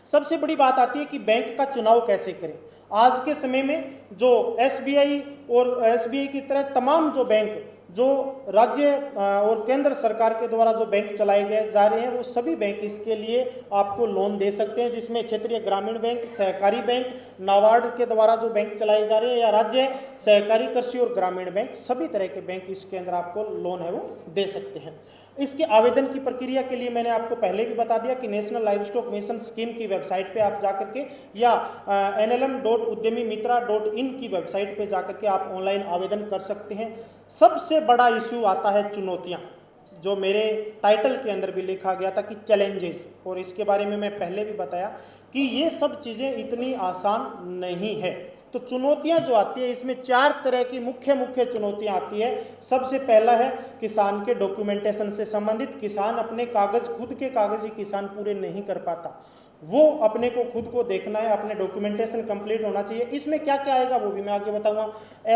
सबसे बड़ी बात आती है कि बैंक का चुनाव कैसे करें। आज के समय में जो SBI और SBI की तरह तमाम जो बैंक जो राज्य और केंद्र सरकार के द्वारा जो बैंक चलाए गए जा रहे हैं वो सभी बैंक इसके लिए आपको लोन दे सकते हैं, जिसमें क्षेत्रीय ग्रामीण बैंक, सहकारी बैंक, नाबार्ड के द्वारा जो बैंक चलाए जा रहे हैं या राज्य सहकारी कृषि और ग्रामीण बैंक, सभी तरह के बैंक इसके अंदर आपको लोन है वो दे सकते हैं। इसके आवेदन की प्रक्रिया के लिए मैंने आपको पहले भी बता दिया कि नेशनल लाइवस्टॉक मिशन स्कीम की वेबसाइट पे आप जाकर के या nlm.udyamimitra.in की वेबसाइट पे जाकर के आप ऑनलाइन आवेदन कर सकते हैं। सबसे बड़ा इशू आता है चुनौतियाँ, जो मेरे टाइटल के अंदर भी लिखा गया था कि चैलेंजेस, और इसके बारे में मैं पहले भी बताया कि ये सब चीज़ें इतनी आसान नहीं है। तो चुनौतियां जो आती है इसमें 4 तरह की मुख्य चुनौतियां आती है। सबसे पहला है किसान के डॉक्यूमेंटेशन से संबंधित। किसान अपने कागज, खुद के कागज ही किसान पूरे नहीं कर पाता, वो अपने को खुद को देखना है, अपने डॉक्यूमेंटेशन कंप्लीट होना चाहिए। इसमें क्या क्या आएगा वो भी मैं आगे बताऊंगा।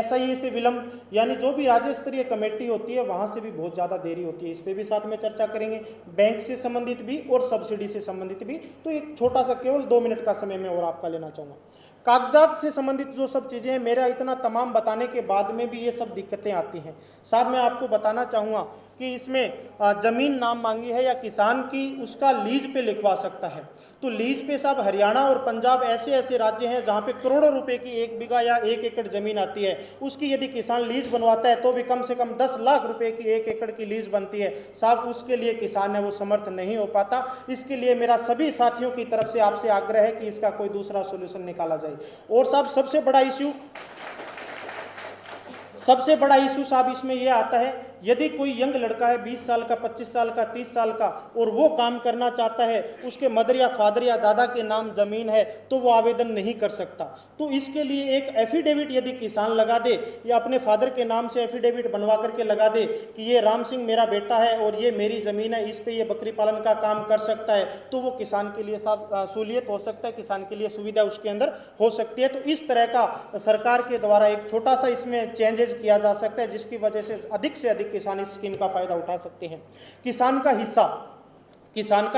SIA से विलंब, यानी जो भी राज्य स्तरीय कमेटी होती है वहाँ से भी बहुत ज़्यादा देरी होती है, इस पर भी साथ में चर्चा करेंगे। बैंक से संबंधित भी और सब्सिडी से संबंधित भी। तो एक छोटा सा केवल 2 मिनट का समय मैं और आपका लेना चाहूँगा। कागजात से संबंधित जो सब चीज़ें हैं, मेरा इतना तमाम बताने के बाद में भी ये सब दिक्कतें आती हैं। साहब मैं आपको बताना चाहूँगा कि इसमें ज़मीन नाम मांगी है या किसान की उसका लीज पे लिखवा सकता है। तो लीज पे साहब हरियाणा और पंजाब ऐसे ऐसे राज्य हैं जहाँ पे करोड़ों रुपए की 1 बीघा या 1 एकड़ ज़मीन आती है, उसकी यदि किसान लीज बनवाता है तो भी कम से कम 10 लाख रुपए की 1 एकड़ की लीज बनती है। साहब उसके लिए किसान है वो समर्थ नहीं हो पाता। इसके लिए मेरा सभी साथियों की तरफ से आपसे आग्रह है कि इसका कोई दूसरा सोल्यूशन निकाला जाए। और साहब सबसे बड़ा इशू साहब इसमें यह आता है, यदि कोई यंग लड़का है 20 साल का, 25 साल का, 30 साल का और वो काम करना चाहता है, उसके मदर या फादर या दादा के नाम जमीन है, तो वो आवेदन नहीं कर सकता। तो इसके लिए एक एफिडेविट यदि किसान लगा दे या अपने फादर के नाम से एफिडेविट बनवा करके लगा दे कि ये राम सिंह मेरा बेटा है और ये मेरी ज़मीन है, इस पे ये बकरी पालन का काम कर सकता है, तो वो किसान के लिए साहब सहूलियत हो सकता है, किसान के लिए सुविधा उसके अंदर हो सकती है। तो इस तरह का सरकार के द्वारा एक छोटा सा इसमें चेंजेस किया जा सकता है, जिसकी वजह से अधिक किसान इस स्कीम का फायदा उठा सकते हैं। किसान का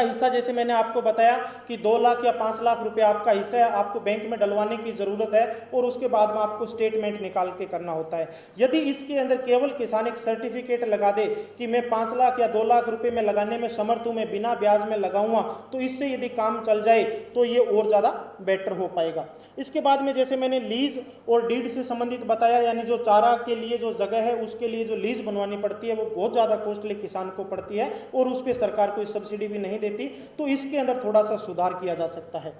हिस्सा जैसे मैंने आपको बताया कि 2 लाख या 5 लाख रुपए आपका हिस्सा है, आपको बैंक में डलवाने की ज़रूरत है और उसके बाद में आपको स्टेटमेंट निकाल के करना होता है। यदि इसके अंदर केवल किसान एक सर्टिफिकेट लगा दे कि मैं 5 लाख या 2 लाख रुपए में लगाने में समर्थ हूँ, मैं बिना ब्याज में लगाऊंगा, तो इससे यदि काम चल जाए तो ये और ज़्यादा बेटर हो पाएगा। इसके बाद में जैसे मैंने लीज और डीड से संबंधित बताया, यानी जो चारा के लिए जो जगह है उसके लिए जो लीज बनवानी पड़ती है वो बहुत ज़्यादा कॉस्टली किसान को पड़ती है और उस पर सरकार कोई सब्सिडी भी नहीं देती, तो इसके अंदर थोड़ा सा सुधार किया जा सकता है।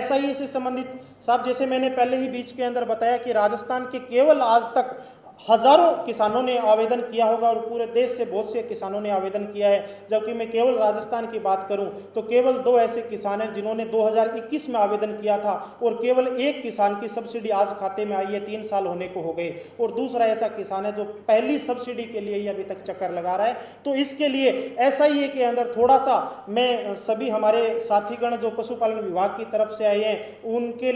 SIA से संबंधित साहब जैसे मैंने पहले ही बीच के अंदर बताया कि राजस्थान के केवल आज तक हजारों किसानों ने आवेदन किया होगा और पूरे देश से बहुत से किसानों ने आवेदन किया है, जबकि मैं केवल राजस्थान की बात करूं तो केवल 2 ऐसे किसान हैं जिन्होंने 2021 में आवेदन किया था और केवल 1 किसान की सब्सिडी आज खाते में आई है, 3 साल होने को हो गए, और दूसरा ऐसा किसान है जो पहली सब्सिडी के लिए ही अभी तक चक्कर लगा रहा है। तो इसके लिए SIA के अंदर थोड़ा सा मैं सभी हमारे साथीगण जो पशुपालन विभाग की तरफ से आए हैं उनके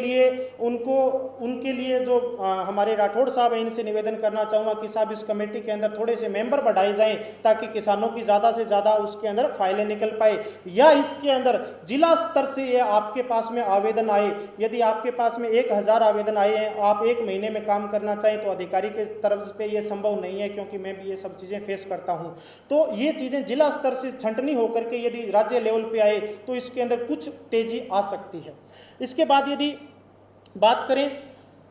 लिए जो हमारे राठौड़ साहब हैं इनसे निवेदन करना चाहूंगा कि साहब इस कमेटी के अंदर थोड़े से मेंबर बढ़ाए जाएं ताकि किसानों की ज्यादा से ज्यादा उसके अंदर फाइलें निकल पाए, या इसके अंदर जिला स्तर से ये आपके पास में आवेदन आए। यदि आपके पास में 1000 आवेदन आए हैं, आप 1 महीने में काम करना चाहें तो अधिकारी के तरफ पे ये संभव नहीं है, क्योंकि मैं भी ये सब चीजें फेस करता हूं। तो ये चीजें जिला स्तर से छंटनी होकर के यदि राज्य लेवल पे आए तो इसके अंदर कुछ तेजी आ सकती है। इसके बाद यदि बात करें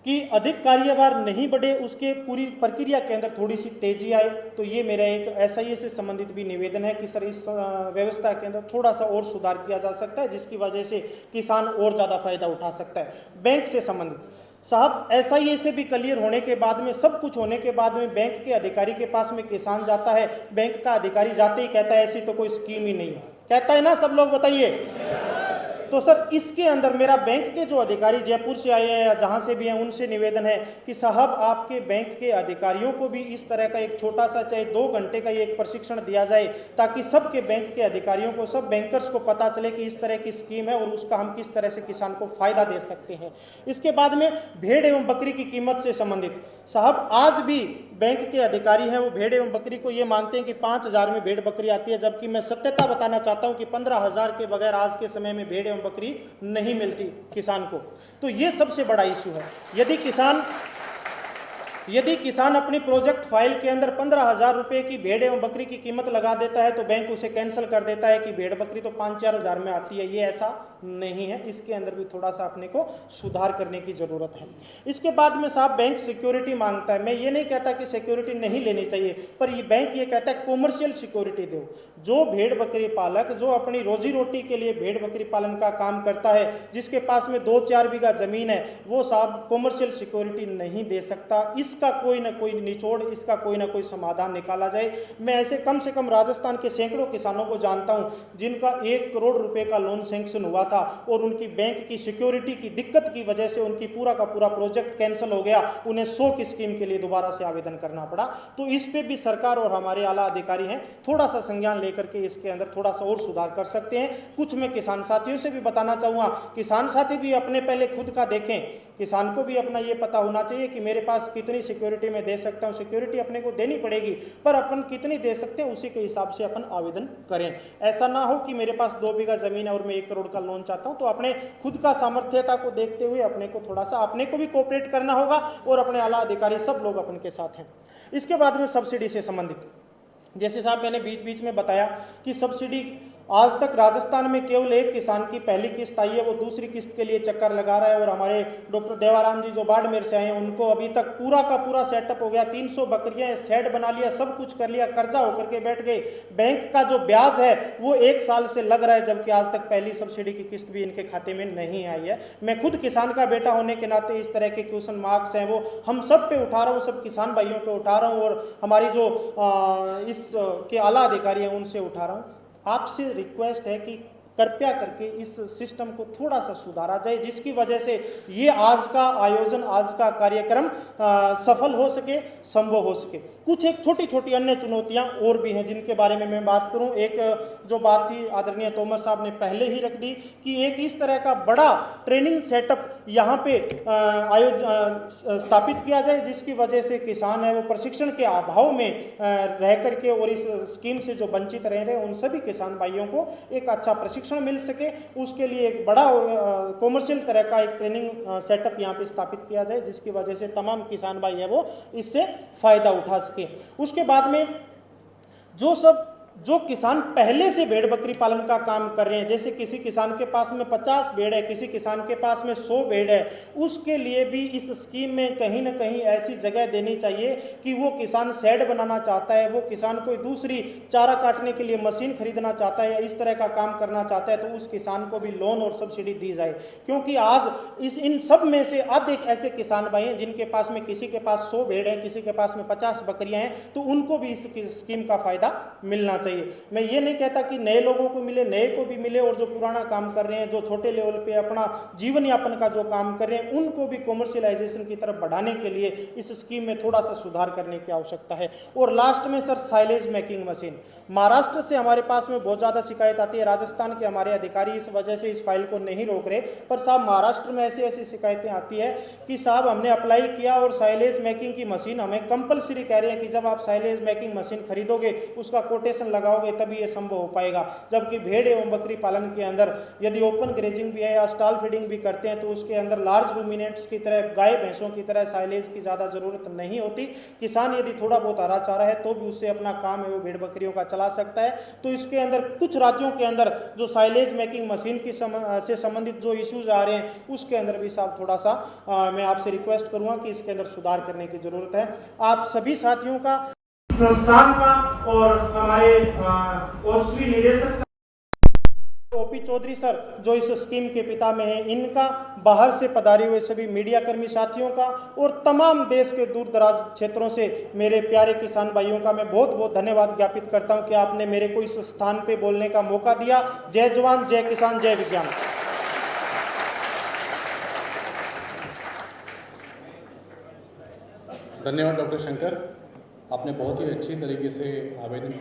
कि अधिक कार्यभार नहीं बढ़े, उसके पूरी प्रक्रिया के अंदर थोड़ी सी तेजी आए, तो ये मेरा एक SIA से संबंधित भी निवेदन है कि सर इस व्यवस्था के अंदर थोड़ा सा और सुधार किया जा सकता है, जिसकी वजह से किसान और ज़्यादा फायदा उठा सकता है। बैंक से संबंधित साहब SIA से भी क्लियर होने के बाद में, सब कुछ होने के बाद में बैंक के अधिकारी के पास में किसान जाता है, बैंक का अधिकारी जाते ही कहता है ऐसी तो कोई स्कीम ही नहीं है, कहता है ना सब लोग, बताइए। तो सर इसके अंदर मेरा बैंक के जो अधिकारी जयपुर से आए हैं या जहाँ से भी हैं उनसे निवेदन है कि साहब आपके बैंक के अधिकारियों को भी इस तरह का एक छोटा सा चाहे 2 घंटे का एक प्रशिक्षण दिया जाए, ताकि सबके बैंक के अधिकारियों को, सब बैंकर्स को पता चले कि इस तरह की स्कीम है और उसका हम किस तरह से किसान को फायदा दे सकते हैं। इसके बाद में भेड़ एवं बकरी की कीमत से संबंधित साहब आज भी बैंक के अधिकारी हैं वो भेड़ एवं बकरी को ये मानते हैं कि 5000 में भेड़ बकरी आती है, जबकि मैं सत्यता बताना चाहता हूं कि 15000 के बगैर आज के समय में भेड़ एवं बकरी नहीं मिलती किसान को। तो ये सबसे बड़ा इशू है। यदि किसान अपनी प्रोजेक्ट फाइल के अंदर 15,000 रुपए की भेड़ एवं बकरी की कीमत लगा देता है तो बैंक उसे कैंसिल कर देता है कि भेड़ बकरी तो 5-4 हज़ार में आती है। ये ऐसा नहीं है, इसके अंदर भी थोड़ा सा अपने को सुधार करने की जरूरत है। इसके बाद में साहब बैंक सिक्योरिटी मांगता है। मैं ये नहीं कहता कि सिक्योरिटी नहीं लेनी चाहिए, पर ये बैंक ये कहता है कॉमर्शियल सिक्योरिटी दो। जो भेड़ बकरी पालक जो अपनी रोजी रोटी के लिए भेड़ बकरी पालन का काम करता है, जिसके पास में 2-4 बीघा जमीन है, वो साहब कॉमर्शियल सिक्योरिटी नहीं दे सकता। इसका कोई ना कोई निचोड़, इसका कोई ना कोई समाधान निकाला जाए। मैं ऐसे कम से कम राजस्थान के सैकड़ों किसानों को जानता हूं जिनका 1 करोड़ रुपए का लोन सैंक्शन हुआ था और उनकी बैंक की सिक्योरिटी की दिक्कत की वजह से उनकी पूरा का पूरा प्रोजेक्ट कैंसिल हो गया। उन्हें 100 की स्कीम के लिए दोबारा से आवेदन करना पड़ा। तो इस पे भी सरकार और हमारे आला अधिकारी हैं थोड़ा सा संज्ञान लेकर के इसके अंदर थोड़ा सा और सुधार कर सकते हैं। कुछ मैं किसान साथियों से भी बताना चाहूँगा, किसान साथी भी अपने पहले खुद का देखें। किसान को भी अपना ये पता होना चाहिए कि मेरे पास कितनी सिक्योरिटी मैं दे सकता हूँ। सिक्योरिटी अपने को देनी पड़ेगी, पर अपन कितनी दे सकते हैं उसी के हिसाब से अपन आवेदन करें। ऐसा ना हो कि मेरे पास 2 बीघा जमीन है और मैं 1 करोड़ का लोन चाहता हूँ। तो अपने खुद का सामर्थ्यता को देखते हुए अपने को थोड़ा सा अपने को भी कोऑपरेट करना होगा और अपने आला अधिकारी सब लोग अपन के साथ हैं। इसके बाद में सब्सिडी से संबंधित जैसे साहब मैंने बीच बीच में बताया कि सब्सिडी आज तक राजस्थान में केवल एक किसान की पहली किस्त आई है, वो दूसरी किस्त के लिए चक्कर लगा रहा है। और हमारे डॉक्टर देवाराम जी जो बाड़मेर से आए हैं, उनको अभी तक पूरा का पूरा सेटअप हो गया, 300 बकरियां, शेड बना लिया, सब कुछ कर लिया, कर्जा होकर के बैठ गए। बैंक का जो ब्याज है वो 1 साल से लग रहा है, जबकि आज तक पहली सब्सिडी की किस्त भी इनके खाते में नहीं आई है। मैं खुद किसान का बेटा होने के नाते इस तरह के क्वेश्चन मार्क्स हैं वो हम सब पे उठा रहा हूँ, सब किसान भाइयों पे उठा रहा हूँ, और हमारी जो इस के आला अधिकारी हैं उनसे उठा रहा हूँ। आपसे रिक्वेस्ट है कि कृपया करके इस सिस्टम को थोड़ा सा सुधारा जाए, जिसकी वजह से ये आज का आयोजन, आज का कार्यक्रम सफल हो सके, संभव हो सके। कुछ एक छोटी छोटी अन्य चुनौतियां और भी हैं जिनके बारे में मैं बात करूं। एक जो बात थी आदरणीय तोमर साहब ने पहले ही रख दी कि एक इस तरह का बड़ा ट्रेनिंग सेटअप यहाँ पे स्थापित किया जाए, जिसकी वजह से किसान है वो प्रशिक्षण के अभाव में रह करके और इस स्कीम से जो वंचित रह रहे हैं उन सभी किसान भाइयों को एक अच्छा प्रशिक्षण मिल सके। उसके लिए एक बड़ा कॉमर्शियल तरह का एक ट्रेनिंग सेटअप यहाँ पे स्थापित किया जाए, जिसकी वजह से तमाम किसान भाई है वो इससे फायदा उठा सके। उसके बाद में जो किसान पहले से भेड़ बकरी पालन का काम कर रहे हैं, जैसे किसी किसान के पास में 50 भेड़ है, किसी किसान के पास में 100 भेड़ है, उसके लिए भी इस स्कीम में कहीं ना कहीं ऐसी जगह देनी चाहिए कि वो किसान शेड बनाना चाहता है, वो किसान कोई दूसरी चारा काटने के लिए मशीन खरीदना चाहता है या इस तरह का काम करना चाहता है, तो उस किसान को भी लोन और सब्सिडी दी जाए। क्योंकि आज इन सब में से अधिक ऐसे किसान भाई हैं जिनके पास में किसी के पास 100 भेड़ है, किसी के पास में 50 बकरियां हैं, तो उनको भी इस स्कीम का फायदा मिलना चाहिए। मैं ये नहीं कहता कि नए लोगों को मिले, नए को भी मिले, और जो पुराना काम कर रहे हैं, जो छोटे लेवल पे अपना जीवन यापन का जो काम कर रहे हैं, उनको भी कॉमर्शियलाइजेशन की तरफ बढ़ाने के लिए इस स्कीम में थोड़ा सा सुधार करने की आवश्यकता है। और लास्ट में sir, silage making machine. Maharashtra से हमारे पास में बहुत ज़्यादा शिकायत आती है, राजस्थान के हमारे अधिकारी इस वजह से इस फाइल को नहीं रोक रहे, पर साहब महाराष्ट्र में ऐसी ऐसी शिकायतें आती है कि साहब हमने अप्लाई किया और साइलेज मेकिंग की मशीन हमें कंपलसरी कह रहे हैं कि जब आप साइलेज मेकिंग मशीन खरीदोगे, उसका कोटेशन लगाओगे, तभी ये संभव हो पाएगा। जबकि भेड़ एवं बकरी पालन के अंदर यदि ओपन ग्रेजिंग भी है या स्टॉल फीडिंग भी करते हैं, तो उसके अंदर लार्ज रूमिनेंट्स की तरह, गाय भैंसों की तरह साइलेज की ज़्यादा ज़रूरत नहीं होती। किसान यदि थोड़ा बहुत हरा चारा है तो भी उससे अपना काम है वो भेड़ बकरियों का चला सकता है। तो इसके अंदर कुछ राज्यों के अंदर जो साइलेज मेकिंग मशीन की से संबंधित जो इश्यूज आ रहे हैं, उसके अंदर भी साहब थोड़ा सा मैं आपसे रिक्वेस्ट करूंगा कि इसके अंदर सुधार करने की जरूरत है। आप सभी साथियों का, संस्थान का और हमारे और श्री निदेशक ओपी चौधरी सर जो इस स्कीम के पिता में हैं, इनका, बाहर से पधारे हुए सभी मीडिया कर्मी साथियों का, और तमाम देश के दूर दराज क्षेत्रों से मेरे प्यारे किसान भाइयों का मैं बहुत बहुत धन्यवाद ज्ञापित करता हूं कि आपने मेरे को इस स्थान पे बोलने का मौका दिया। जय जवान, जय किसान, जय विज्ञान। धन्यवाद डॉक्टर शंकर, आपने बहुत ही अच्छी तरीके से आवेदन